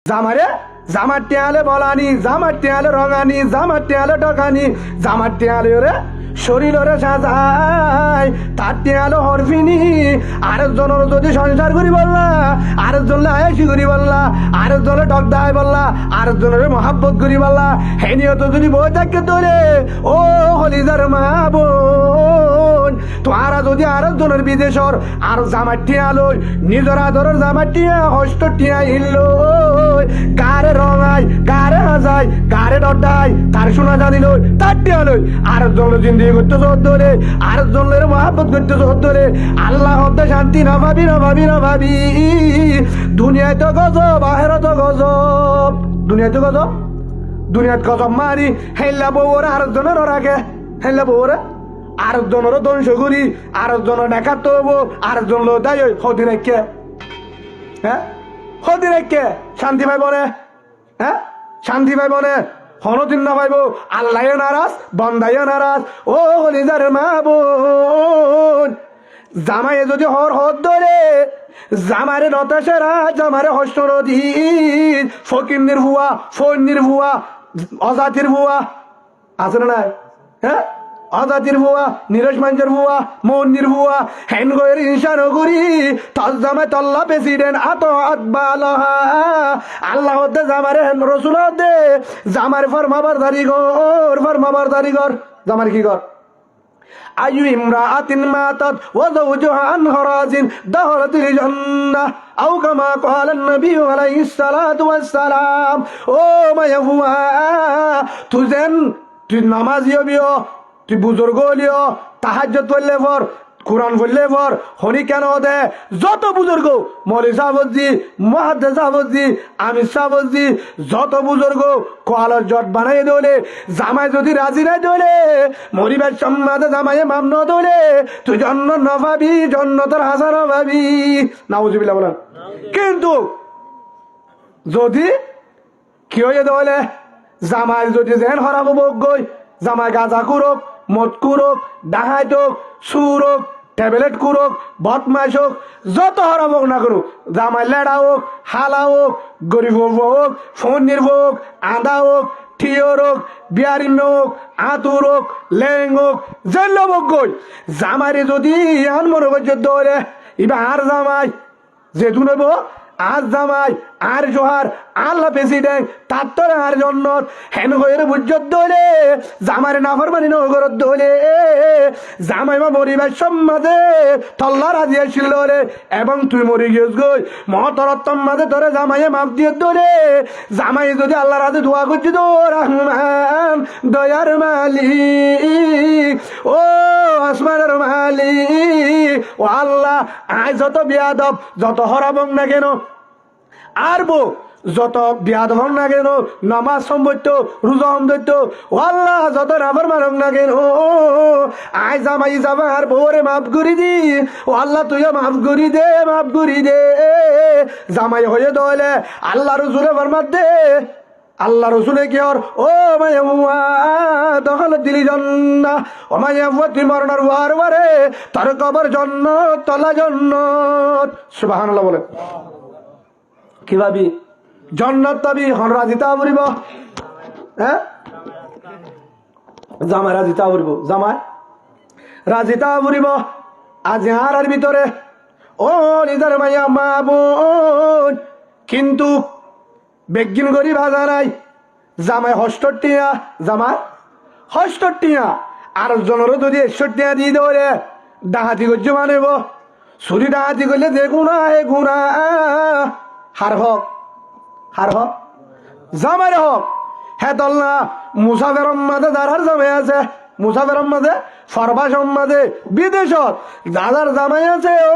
জামারে জামার টিয়ালে বলানি, জামার টিয়ালে রঙানি, জামার টিয়ালে টকানি, জামার টিয়ালে ওরে শরীর ওরে সাজায়, তার টিয়ালে হরফিনি। আরেকজনের যদি সংসার করি বললা, আরেকজন আয়াসি করি বললা, আরেকজনের টক দায় বললা, আরেকজনের মহাব্বত করি বললা, হেনিয়ত যদি বই থাকে তোরে ও হলিদার মা বোন, তোরা যদি আরেকজনের বিদেশর আর জামার টিয়ালো নিজের আদরের জামার টিয়া হস্ত টিয়া ইল্লো গারে রঙাই, গারে হাজাই, গারে ডডাই, তার শোনা জানি লই, তার টিয়া লই। আরেকজনের জিন্দিগি করতে জোর ধরে, আরেকজনের মহাব্বত করতে জোর ধরে, আল্লাহ হতে শান্তি না ভাবি, না ভাবি, না ভাবি। দুনিয়ায় তো গজব, বাহের তো গজব, দুনিয়ায় তো গজব, দুনিয়াত গজব মারি হেল্লা বউরে আরেকজনের রাখে, হেল্লা বউরে আরেকজনেরও ধ্বংস করি, আরেকজনের দেখার তো হবো, আরেকজন লো দেয় হদি রেখে, হ্যাঁ হদি রেখে শান্তি পাইব নে, হ্যাঁ শান্তি পাইব নে, হনদিন না পাইব। আল্লাহ নারাজ, বন্দাইও নারাজ। ও নিজের মা বোন, জামাইয়ে যদি হর হদ ধরে, জামারে নতাসেরা, জামারে হস্ত নদীর ফকিন্নির ভুয়া, ফন্নির ভুয়া, অজাতির ভুয়া আছে না নাই, হ্যাঁ অজাতির ভুয়া, নিরজ মাঞ্জের ভুয়া, মন্দির ভুয়া, হেন গয়ের ইনসান করি তল জামাই তল্লা প্রেসিডেন্ট আত আতবালহা। আল্লাহ হতে জামারে হেন রসুল হতে জামারে ফরমাবার দারিগর, ফরমাবার দারিগর, জামার কি কর আয়ু ইমরাআতিন মাতাত ওয়া যাওজুহা আন হরাজিন দাখালাতিল জান্নাহ আও কামা ক্বালা নবী আলাইহিস সালাতু ওয়াস সালাম। ও মায়া হুয়া, তুই নামাজি হবিও, তুই বুজুর্গ হলিও, তাহাজ্জুদ পড়লে পর, কোরআন পড়লে পর, হনি কেন দে যত বুজুর্গ মৌলী সাহবজি, মুহাদ্দিস সাহবজি, আমির সাহবজি, যত বুজুর্গ কোয়ালার জট বানাই দোলে, জামাই যদি রাজি নাই দোলে, মরিবার সম্মাদে জামাইয়ে মামন দোলে, তুই জন্ন না ভাবি, জন্ন তোর হাসান ভাবি, নাউজুবিল্লাহ বলেন। কিন্তু যদি কি হয়ে দোলে, জামাই যদি যেন হরাব বগই, জামাই গাঁজা কুরক, মদ কুরক, ডাহাইত হোক, সুর হোক, ট্যাবলেট কুরক, বদমাইশ হোক, যত হরাম হোক না করুক, জামাই লেড়া হোক, হালা হোক, গরিব হোক, ফন্নির হোক, আদা হোক, ঠিয়র হোক, বিয়ারিন হোক, আতুর হোক, লেং হোক, জেল হোক গই, জামাইরে যদি এখন মনে করছে দৌড়ে এবার আর জামাই যেহেতু নেব, আর জামাই আর জোহার আল্লাহ প্রেসিডেন্ট তার তোর আর জন্য হেন হয়ে বুঝত দোলে, জামারে নাফরমানি নগরত দোলে, জামাই মা মরিবার সম্মাদে তল্লা রাজি আসছিল রে, এবং তুই মরি গিয়েছ গই মহতরত্তম মাঝে তোরে জামাইয়ে মাপ দিয়ে দোলে, জামাই যদি আল্লাহ রাজে দোয়া করছি তো রহমান দয়ার মালিক, ও আসমানের মালিক, ও আল্লাহ আয় যত বিয়াদব, যত হরাবং না কেন, আর বো যত বিয়াদ হন না কেন, নামাজ সম্বত্য, রোজা সম্বত্য, ও আল্লাহ যত নামার মানক না কেন, আয় জামাই যাবা আর বউরে মাফ করি দি, ও আল্লাহ তুই মাফ করি দে, মাফ করি দে। জামাই হয়ে দলে আল্লাহ রসুলে ফরমাত দে, আল্লাহ রসুলে কি ওর ও মায়া দখল দিলি জন্না, ও মায়া তুই মরনার ওয়ার বারে তার কবর জন্নত, তলা জন্নত। সুবহানাল্লাহ বলে কি ভাবি জন্নত পাবি, হন রাজিতা বলিব, হ্যাঁ জামাই রাজিতা বলিব, জামাই রাজিতা বলিব। আজ আর ভিতরে ও নিজের মাইয়া মা বোন, কিন্তু বেগিন করি ভাজা নাই, জামাই হস্তটিয়া, জামাই হস্তটিয়া, আর জনেরও যদি 61 টাকা দিয়ে দেবে ডাহাতি করছে মানেব, ছুরি ডাহাতি করলে যে গুণা হে গুণা, হার হক, হার হক জামাই হক, হ্যাঁ দল না মুসাফের মাঝে যার জামাই আছে, মুসাফের মাঝে ফরবাস মাঝে বিদেশত যার জামাই আছে, ও